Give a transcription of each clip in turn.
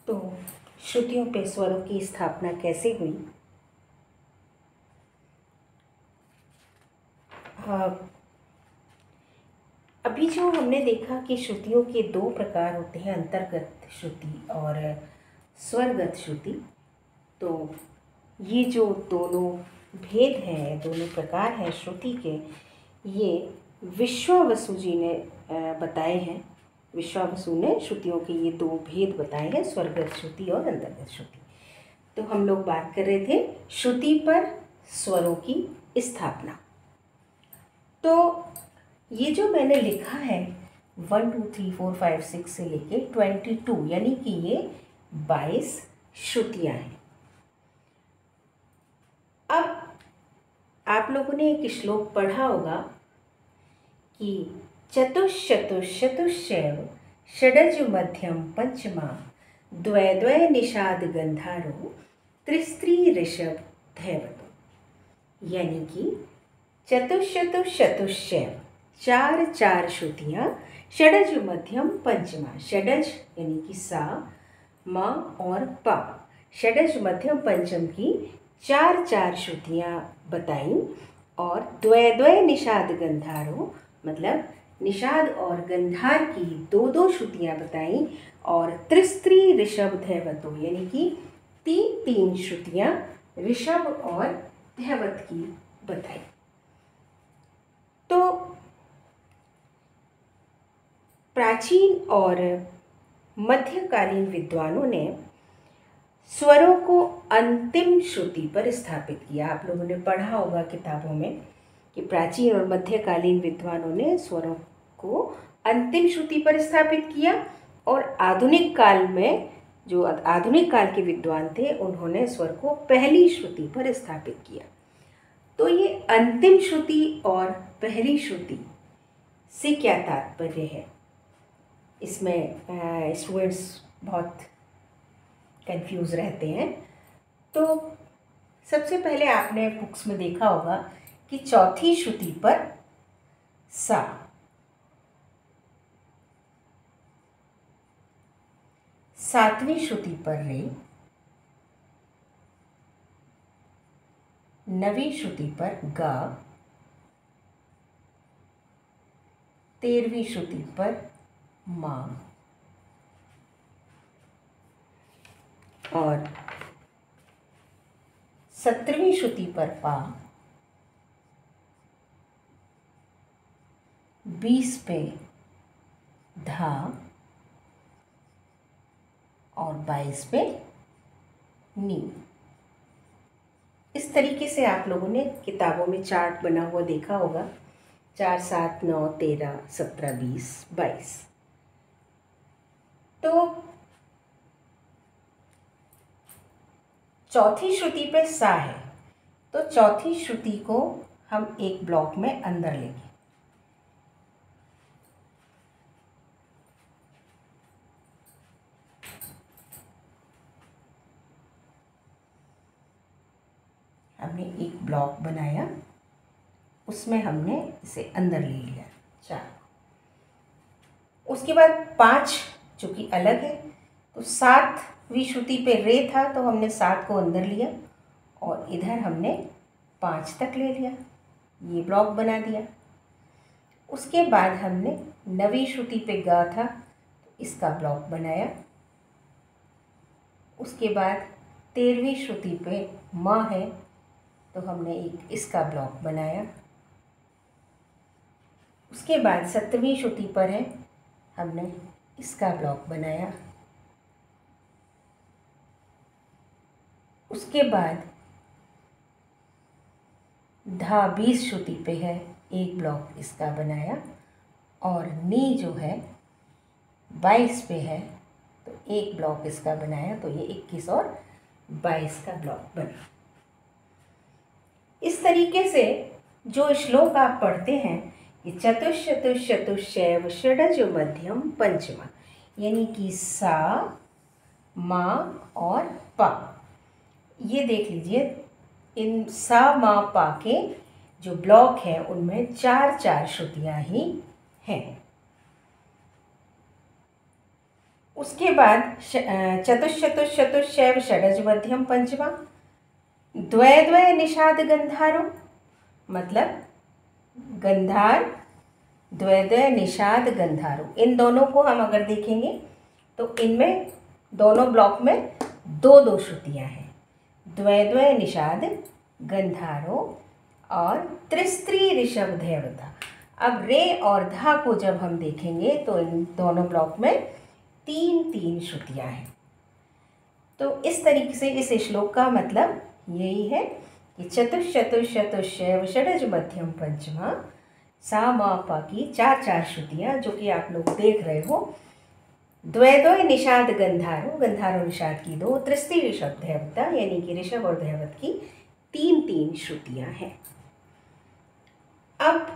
तो श्रुतियों पे स्वरों की स्थापना कैसे हुई? अभी जो हमने देखा कि श्रुतियों के दो प्रकार होते हैं, अंतर्गत श्रुति और स्वरगत श्रुति। तो ये जो दोनों भेद हैं, दोनों प्रकार हैं श्रुति के, ये विश्वावसु जी ने बताए हैं। विश्वावसु ने श्रुतियों के ये दो भेद बताए हैं, स्वरगत श्रुति और अंतर्गत श्रुति। तो हम लोग बात कर रहे थे श्रुति पर स्वरों की स्थापना। तो ये जो मैंने लिखा है 1 2 3 4 5 6 से लेके 22, यानी कि ये 22 श्रुतियाँ हैं। अब आप लोगों ने एक श्लोक पढ़ा होगा कि चतुश्चतुश्चतुश्चैव षडज मध्यम पंचमा द्वय द्वय निषाद गंधारो त्रिस्त्री ऋषभ धैवतो, यानी कि चतुश्चतुश्चतुश्चैव, चार चार श्रुतियाँ, षडज मध्यम पंचमा, षडज यानी कि सा, म और पा, षडज मध्यम पंचम की चार चार श्रुतियाँ बताई, और द्वय द्वय निषाद गंधारो, मतलब निषाद और गंधार की दो दो श्रुतियाँ बताई, और त्रिस्त्री ऋषभ धैवतो, यानी कि तीन तीन श्रुतियाँ ऋषभ और धैवत की बताई। तो प्राचीन और मध्यकालीन विद्वानों ने स्वरों को अंतिम श्रुति पर स्थापित किया। आप लोगों ने पढ़ा होगा किताबों में कि प्राचीन और मध्यकालीन विद्वानों ने स्वरों को अंतिम श्रुति पर स्थापित किया, और आधुनिक काल में जो आधुनिक काल के विद्वान थे उन्होंने स्वर को पहली श्रुति पर स्थापित किया। तो ये अंतिम श्रुति और पहली श्रुति से क्या तात्पर्य है, इसमें स्टूडेंट्स बहुत कंफ्यूज रहते हैं। तो सबसे पहले आपने बुक्स में देखा होगा कि चौथी श्रुति पर सा, सातवीं श्रुति पर रे, नवीं श्रुति पर गा, 13वीं श्रुति पर मा, और 17वीं श्रुति पर पा, 20 पे धा, और 22 पे नी। इस तरीके से आप लोगों ने किताबों में चार्ट बना हुआ देखा होगा, 4 7 9 13 17 20 22। तो चौथी श्रुति पे सा है, तो चौथी श्रुति को हम एक ब्लॉक में अंदर लेंगे। हमने एक ब्लॉक बनाया, उसमें हमने इसे अंदर ले लिया 4। उसके बाद 5 जो कि अलग है, तो 7वीं श्रुति पे रे था तो हमने 7 को अंदर लिया, और इधर हमने 5 तक ले लिया, ये ब्लॉक बना दिया। उसके बाद हमने 9वीं श्रुति पे गा था तो इसका ब्लॉक बनाया। उसके बाद 13वीं श्रुति पे मा है तो हमने एक इसका ब्लॉक बनाया। उसके बाद 17वीं श्रुति पर है, हमने इसका ब्लॉक बनाया। उसके बाद धा 20 श्रुति पे है, एक ब्लॉक इसका बनाया, और नी जो है 22 पे है तो एक ब्लॉक इसका बनाया, तो ये 21 और 22 का ब्लॉक बना। इस तरीके से जो श्लोक आप पढ़ते हैं कि चतुश्चतुश्चतुश्चैव षडज मध्यम पंचमा, यानी कि सा, मा और पा, ये देख लीजिए, इन सा मा पा के जो ब्लॉक है उनमें 4 4 श्रुतियाँ ही हैं। उसके बाद चतुश्चतुश्चतुश्चैव षडज मध्यम पंचमा, द्वय द्वय निषाद गंधारो, मतलब गंधार द्वय द्वय निषाद गंधारो, इन दोनों को हम अगर देखेंगे तो इनमें दोनों ब्लॉक में दो दो श्रुतियाँ हैं, द्वय द्वय निषाद गंधारो और त्रिस्त्री ऋषभ देवता। अब रे और धा को जब हम देखेंगे तो इन दोनों ब्लॉक में तीन तीन श्रुतियाँ हैं। तो इस तरीके से इस श्लोक का मतलब यही है कि चतुश्चतुश्चतुश्चैव षडज मध्यम पंचमा, सा मा पा की चार चार श्रुतियाँ जो कि आप लोग देख रहे हो, द्वय द्वय निषाद गंधारो, गंधारो निषाद की दो, त्रिस्त्री ऋषभ देवता यानी कि ऋषभ और दैवत की तीन तीन श्रुतियाँ हैं। अब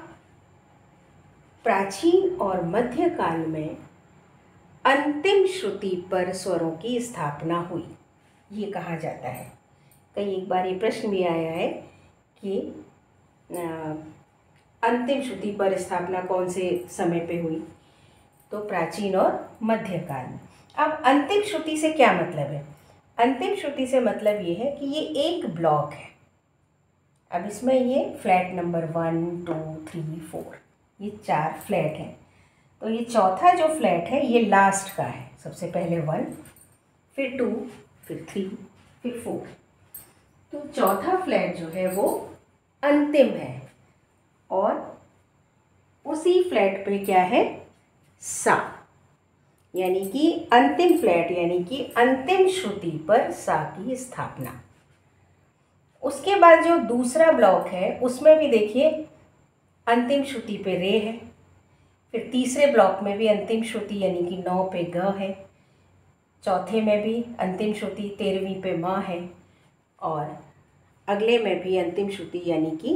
प्राचीन और मध्यकाल में अंतिम श्रुति पर स्वरों की स्थापना हुई, ये कहा जाता है। कई एक बार ये प्रश्न भी आया है कि अंतिम श्रुति पर स्थापना कौन से समय पे हुई, तो प्राचीन और मध्यकाल में। अब अंतिम श्रुति से क्या मतलब है? अंतिम श्रुति से मतलब ये है कि ये एक ब्लॉक है। अब इसमें ये फ्लैट नंबर 1 2 3 4 ये चार फ्लैट हैं, तो ये चौथा जो फ्लैट है ये लास्ट का है। सबसे पहले 1, फिर 2, फिर 3, फिर 4। तो चौथा फ्लैट जो है वो अंतिम है और उसी फ्लैट पे क्या है? सा, यानी कि अंतिम फ्लैट यानी कि अंतिम श्रुति पर सा की स्थापना। उसके बाद जो दूसरा ब्लॉक है उसमें भी देखिए अंतिम श्रुति पे रे है, फिर तीसरे ब्लॉक में भी अंतिम श्रुति यानी कि 9 पे ग है, चौथे में भी अंतिम श्रुति 13वीं पे माँ है और अगले में भी अंतिम श्रुति यानी कि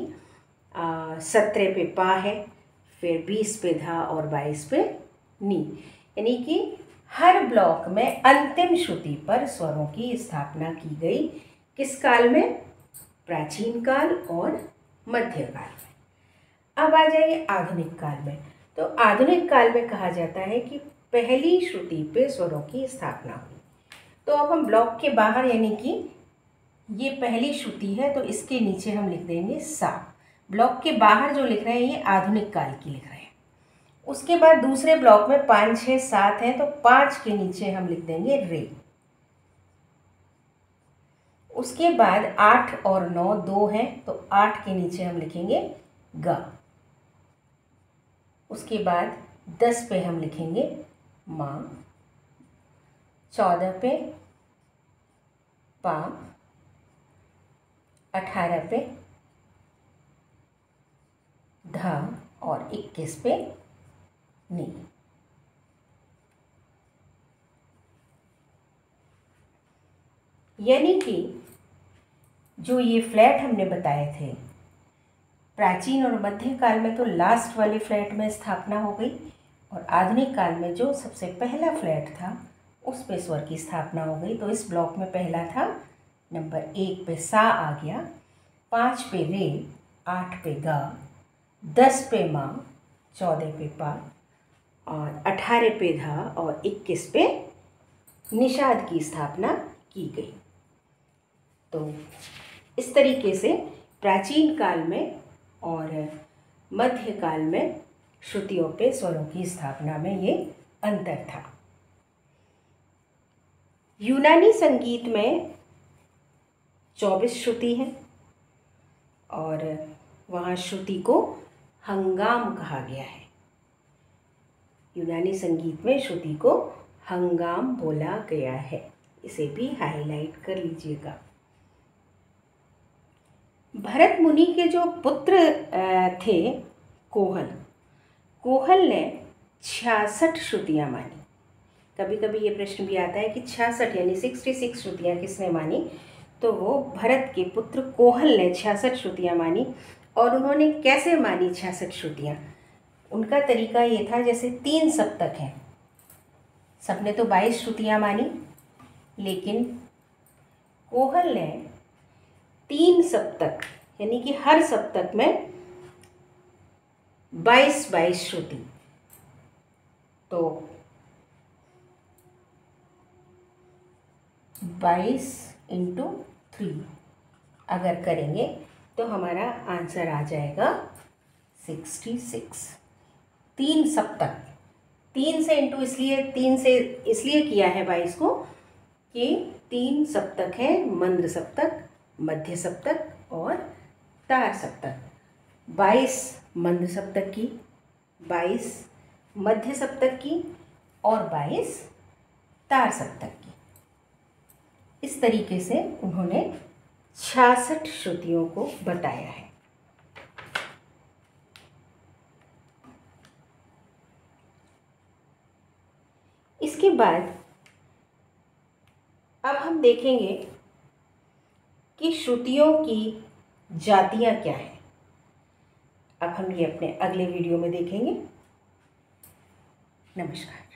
17 पे पा है, फिर 20 पे धा और 22 पे नी, यानी कि हर ब्लॉक में अंतिम श्रुति पर स्वरों की स्थापना की गई। किस काल में? प्राचीन काल और मध्यकाल में। अब आ जाइए आधुनिक काल में। तो आधुनिक काल में कहा जाता है कि पहली श्रुति पे स्वरों की स्थापना हुई। तो अब हम ब्लॉक के बाहर यानी कि ये पहली श्रुति है तो इसके नीचे हम लिख देंगे सा। ब्लॉक के बाहर जो लिख रहे हैं ये आधुनिक काल की लिख रहे हैं। उसके बाद दूसरे ब्लॉक में 5 6 7 हैं तो 5 के नीचे हम लिख देंगे रे। उसके बाद 8 और 9 2 हैं तो 8 के नीचे हम लिखेंगे गा। उसके बाद 10 पे हम लिखेंगे माँ, 14 पे पा, 18 पे धा और 21 पे नी। यानी कि जो ये फ्लैट हमने बताए थे प्राचीन और मध्यकाल में तो लास्ट वाले फ्लैट में स्थापना हो गई और आधुनिक काल में जो सबसे पहला फ्लैट था उस पे स्वर की स्थापना हो गई। तो इस ब्लॉक में पहला था नंबर 1 पे सा आ गया, 5 पे रे, 8 पे गा, 10 पे माँ, 14 पे पा और 18 पे धा और 21 पे निषाद की स्थापना की गई। तो इस तरीके से प्राचीन काल में और मध्यकाल में श्रुतियों पे स्वरों की स्थापना में ये अंतर था। यूनानी संगीत में 24 श्रुति हैं और वहाँ श्रुति को हंगाम कहा गया है। यूनानी संगीत में श्रुति को हंगाम बोला गया है, इसे भी हाईलाइट कर लीजिएगा। भरत मुनि के जो पुत्र थे कोहल ने 66 श्रुतियाँ मानी। कभी कभी ये प्रश्न भी आता है कि 66 यानी 66 श्रुतियाँ किसने मानी, तो वो भरत के पुत्र कोहल ने 66 श्रुतियाँ मानी। और उन्होंने कैसे मानी 66 श्रुतियाँ? उनका तरीका ये था जैसे 3 सप्तक हैं, सबने तो 22 श्रुतियाँ मानी, लेकिन कोहल ने 3 सप्तक यानी कि हर सप्तक में 22 श्रुति। तो 22 इंटू 3 अगर करेंगे तो हमारा आंसर आ जाएगा 66। 3 सप्तक, 3 से इंटू इसलिए किया है 22 को कि 3 सप्तक है, मंद्र सप्तक, मध्य सप्तक और तार सप्तक। 22 मंद्र सप्तक की, 22 मध्य सप्तक की और 22 तार सप्तक की। इस तरीके से उन्होंने 66 श्रुतियों को बताया है। इसके बाद अब हम देखेंगे कि श्रुतियों की जातियां क्या हैं। अब हम ये अपने अगले वीडियो में देखेंगे। नमस्कार।